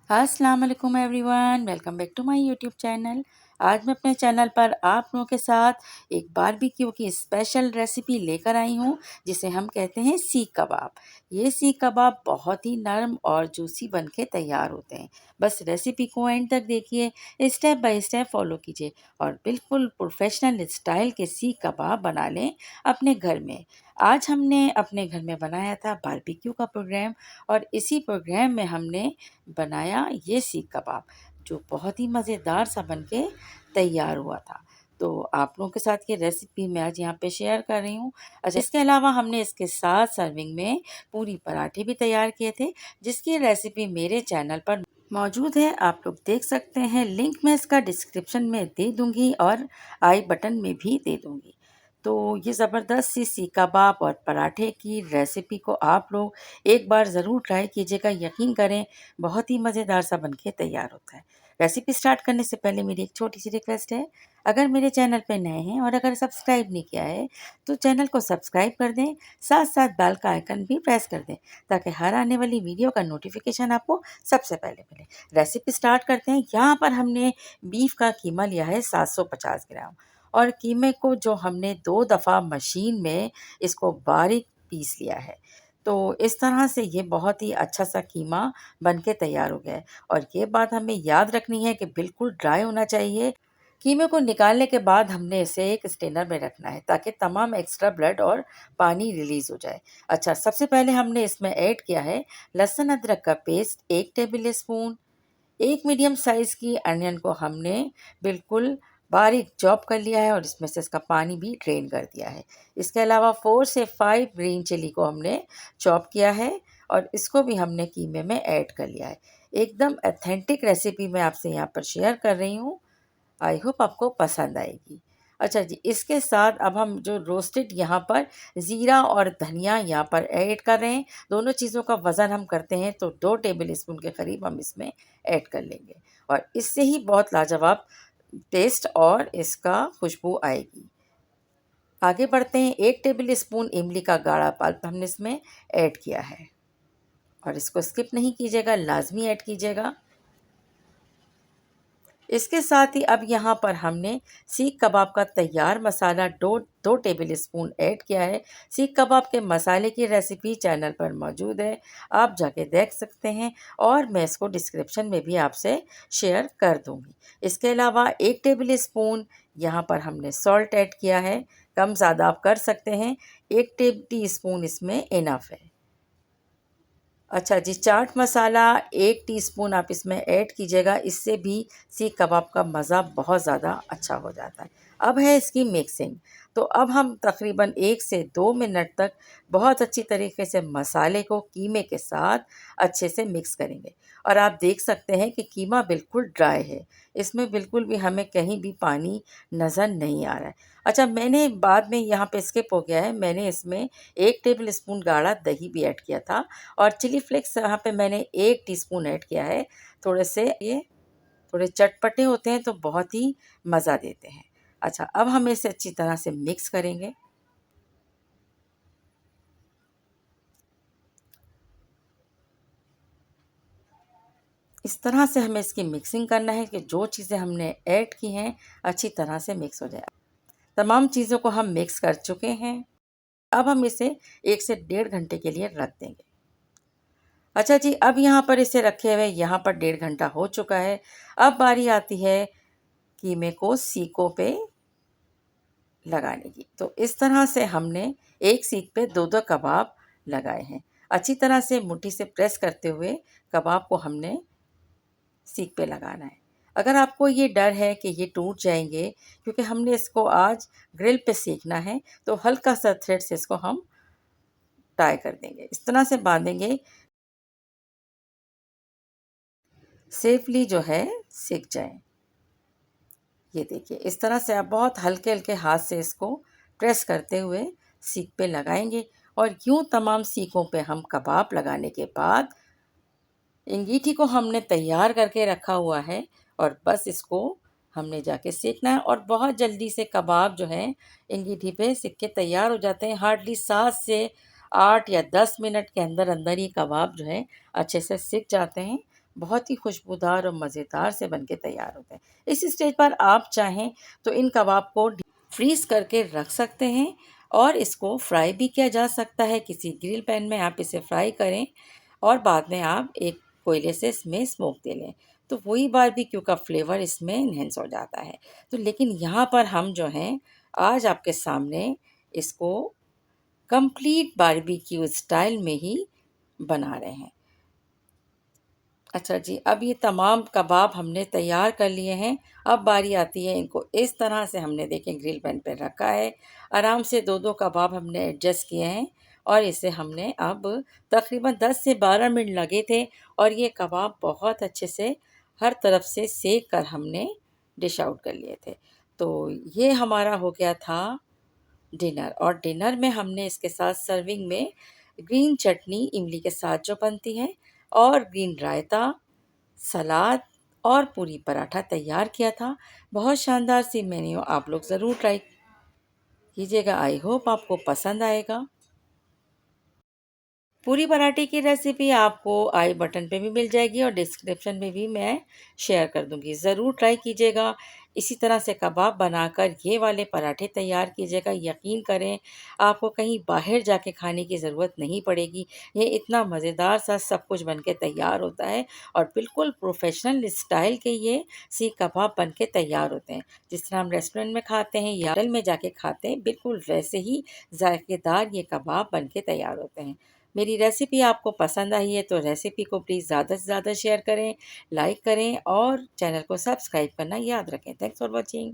अस्सलाम वालेकुम everyone, welcome back to my YouTube channel. आज मैं अपने चैनल पर आप लोगों के साथ एक बारबेक्यू की स्पेशल रेसिपी लेकर आई हूँ, जिसे हम कहते हैं सीख कबाब। ये सीख कबाब बहुत ही नरम और जूसी बन के तैयार होते हैं। बस रेसिपी को एंड तक देखिए, स्टेप बाय स्टेप फॉलो कीजिए और बिल्कुल प्रोफेशनल स्टाइल के सीख कबाब बना लें अपने घर में। आज हमने अपने घर में बनाया था बारबेक्यू का प्रोग्राम, और इसी प्रोग्राम में हमने बनाया ये सीख कबाब, जो बहुत ही मज़ेदार सा बन के तैयार हुआ था। तो आप लोगों के साथ ये रेसिपी मैं आज यहाँ पे शेयर कर रही हूँ। अच्छा, इसके अलावा हमने इसके साथ सर्विंग में पूरी पराठे भी तैयार किए थे, जिसकी रेसिपी मेरे चैनल पर मौजूद है, आप लोग देख सकते हैं। लिंक मैं इसका डिस्क्रिप्शन में दे दूँगी और आई बटन में भी दे दूँगी। तो ये ज़बरदस्त सी सीख कबाब और पराठे की रेसिपी को आप लोग एक बार ज़रूर ट्राई कीजिएगा। यकीन करें, बहुत ही मज़ेदार सा बन के तैयार होता है। रेसिपी स्टार्ट करने से पहले मेरी एक छोटी सी रिक्वेस्ट है, अगर मेरे चैनल पे नए हैं और अगर सब्सक्राइब नहीं किया है तो चैनल को सब्सक्राइब कर दें, साथ साथ बेल का आइकन भी प्रेस कर दें, ताकि हर आने वाली वीडियो का नोटिफिकेशन आपको सबसे पहले मिले। रेसिपी स्टार्ट करते हैं। यहाँ पर हमने बीफ का कीमा लिया है 750 ग्राम, और कीमे को जो हमने 2 दफ़ा मशीन में इसको बारीक पीस लिया है। तो इस तरह से ये बहुत ही अच्छा सा कीमा बन के तैयार हो गया है। और ये बात हमें याद रखनी है कि बिल्कुल ड्राई होना चाहिए। कीमे को निकालने के बाद हमने इसे एक स्ट्रेनर में रखना है, ताकि तमाम एक्स्ट्रा ब्लड और पानी रिलीज़ हो जाए। अच्छा, सबसे पहले हमने इसमें ऐड किया है लहसुन अदरक का पेस्ट 1 टेबल स्पून। एक मीडियम साइज़ की अनियन को हमने बिल्कुल बारीक चॉप कर लिया है और इसमें से इसका पानी भी ड्रेन कर दिया है। इसके अलावा 4 से 5 ग्रीन चिली को हमने चॉप किया है और इसको भी हमने कीमे में ऐड कर लिया है। एकदम ऑथेंटिक रेसिपी मैं आपसे यहाँ पर शेयर कर रही हूँ। आई होप आपको पसंद आएगी। अच्छा जी, इसके साथ अब हम जो रोस्टेड यहाँ पर ज़ीरा और धनिया यहाँ पर ऐड कर रहे हैं। दोनों चीज़ों का वज़न हम करते हैं तो 2 टेबल स्पून के करीब हम इसमें ऐड कर लेंगे, और इससे ही बहुत लाजवाब टेस्ट और इसका खुशबू आएगी। आगे बढ़ते हैं। 1 टेबल स्पून इमली का गाढ़ा पल्प हमने इसमें ऐड किया है, और इसको स्किप नहीं कीजिएगा, लाज़मी ऐड कीजिएगा। इसके साथ ही अब यहाँ पर हमने सीख कबाब का तैयार मसाला 2 टेबल स्पून ऐड किया है। सीख कबाब के मसाले की रेसिपी चैनल पर मौजूद है, आप जाके देख सकते हैं, और मैं इसको डिस्क्रिप्शन में भी आपसे शेयर कर दूँगी। इसके अलावा 1 टेबल स्पून यहाँ पर हमने सॉल्ट ऐड किया है, कम ज़्यादा आप कर सकते हैं। 1 टी स्पून इसमें इनफ है। अच्छा जी, चाट मसाला 1 टीस्पून आप इसमें ऐड कीजिएगा, इससे भी सीख कबाब का मज़ा बहुत ज़्यादा अच्छा हो जाता है। अब है इसकी मिक्सिंग। तो अब हम तकरीबन 1 से 2 मिनट तक बहुत अच्छी तरीके से मसाले को कीमे के साथ अच्छे से मिक्स करेंगे, और आप देख सकते हैं कि कीमा बिल्कुल ड्राई है। इसमें बिल्कुल भी हमें कहीं भी पानी नज़र नहीं आ रहा है। अच्छा, मैंने बाद में यहाँ पे स्किप हो गया है, मैंने इसमें 1 टेबल स्पून गाढ़ा दही भी ऐड किया था, और चिली फ्लेक्स यहाँ पे मैंने 1 टीस्पून ऐड किया है। थोड़े से ये थोड़े चटपटे होते हैं तो बहुत ही मज़ा देते हैं। अच्छा, अब हम इसे अच्छी तरह से मिक्स करेंगे। इस तरह से हमें इसकी मिक्सिंग करना है कि जो चीज़ें हमने ऐड की हैं अच्छी तरह से मिक्स हो जाए। तमाम चीज़ों को हम मिक्स कर चुके हैं। अब हम इसे 1 से डेढ़ घंटे के लिए रख देंगे। अच्छा जी, अब यहाँ पर इसे रखे हुए यहाँ पर डेढ़ घंटा हो चुका है। अब बारी आती है कीमे को सीकों पे लगाने की। तो इस तरह से हमने एक सीक पे 2-2 कबाब लगाए हैं। अच्छी तरह से मुट्ठी से प्रेस करते हुए कबाब को हमने सीक पे लगाना है। अगर आपको ये डर है कि ये टूट जाएँगे, क्योंकि हमने इसको आज ग्रिल पे सेकना है, तो हल्का सा थ्रेड से इसको हम टाई कर देंगे। इस तरह से बाँधेंगे, सेफली जो है सिक जाएँ। ये देखिए, इस तरह से आप बहुत हल्के-हल्के हाथ से इसको प्रेस करते हुए सीक पे लगाएँगे, और यूँ तमाम सीकों पे हम कबाब लगाने के बाद अंगीठी को हमने तैयार करके रखा हुआ है, और बस इसको हमने जाके सेकना है, और बहुत जल्दी से कबाब जो हैं अंगीठी पे सिक के तैयार हो जाते हैं। हार्डली 7 से 8 या 10 मिनट के अंदर अंदर ये कबाब जो है अच्छे से सिक जाते हैं। बहुत ही खुशबूदार और मज़ेदार से बन के तैयार होते हैं। इस स्टेज पर आप चाहें तो इन कबाब को फ्रीज़ करके रख सकते हैं और इसको फ्राई भी किया जा सकता है। किसी ग्रिल पैन में आप इसे फ्राई करें और बाद में आप एक कोयले से इसमें स्मोक दे लें, तो वही बारबेक्यू का फ्लेवर इसमें इन्हेंस हो जाता है। तो लेकिन यहाँ पर हम जो हैं आज आपके सामने इसको कंप्लीट बारबेक्यू स्टाइल में ही बना रहे हैं। अच्छा जी, अब ये तमाम कबाब हमने तैयार कर लिए हैं। अब बारी आती है इनको इस तरह से हमने देखें ग्रिल पैन पे रखा है। आराम से 2-2 कबाब हमने एडजस्ट किए हैं और इसे हमने अब तकरीबन 10 से 12 मिनट लगे थे और ये कबाब बहुत अच्छे से हर तरफ से सेक कर हमने डिश आउट कर लिए थे। तो ये हमारा हो गया था डिनर, और डिनर में हमने इसके साथ सर्विंग में ग्रीन चटनी इमली के साथ जो बनती है और ग्रीन रायता, सलाद और पूरी पराठा तैयार किया था। बहुत शानदार सी मेन्यू, आप लोग ज़रूर ट्राई कीजिएगा। आई होप आपको पसंद आएगा। पूरी पराठे की रेसिपी आपको आई बटन पे भी मिल जाएगी और डिस्क्रिप्शन में भी मैं शेयर कर दूंगी। ज़रूर ट्राई कीजिएगा। इसी तरह से कबाब बनाकर ये वाले पराठे तैयार कीजिएगा। यकीन करें, आपको कहीं बाहर जाके खाने की ज़रूरत नहीं पड़ेगी। ये इतना मज़ेदार सा सब कुछ बन के तैयार होता है और बिल्कुल प्रोफेशनल स्टाइल के ये सीख कबाब बन के तैयार होते हैं। जिस तरह हम रेस्टोरेंट में खाते हैं या होटल में जाके खाते हैं, बिल्कुल वैसे ही जायकेदार ये कबाब बन के तैयार होते हैं। मेरी रेसिपी आपको पसंद आई है तो रेसिपी को प्लीज़ ज़्यादा से ज़्यादा शेयर करें, लाइक करें और चैनल को सब्सक्राइब करना याद रखें। Thanks for watching.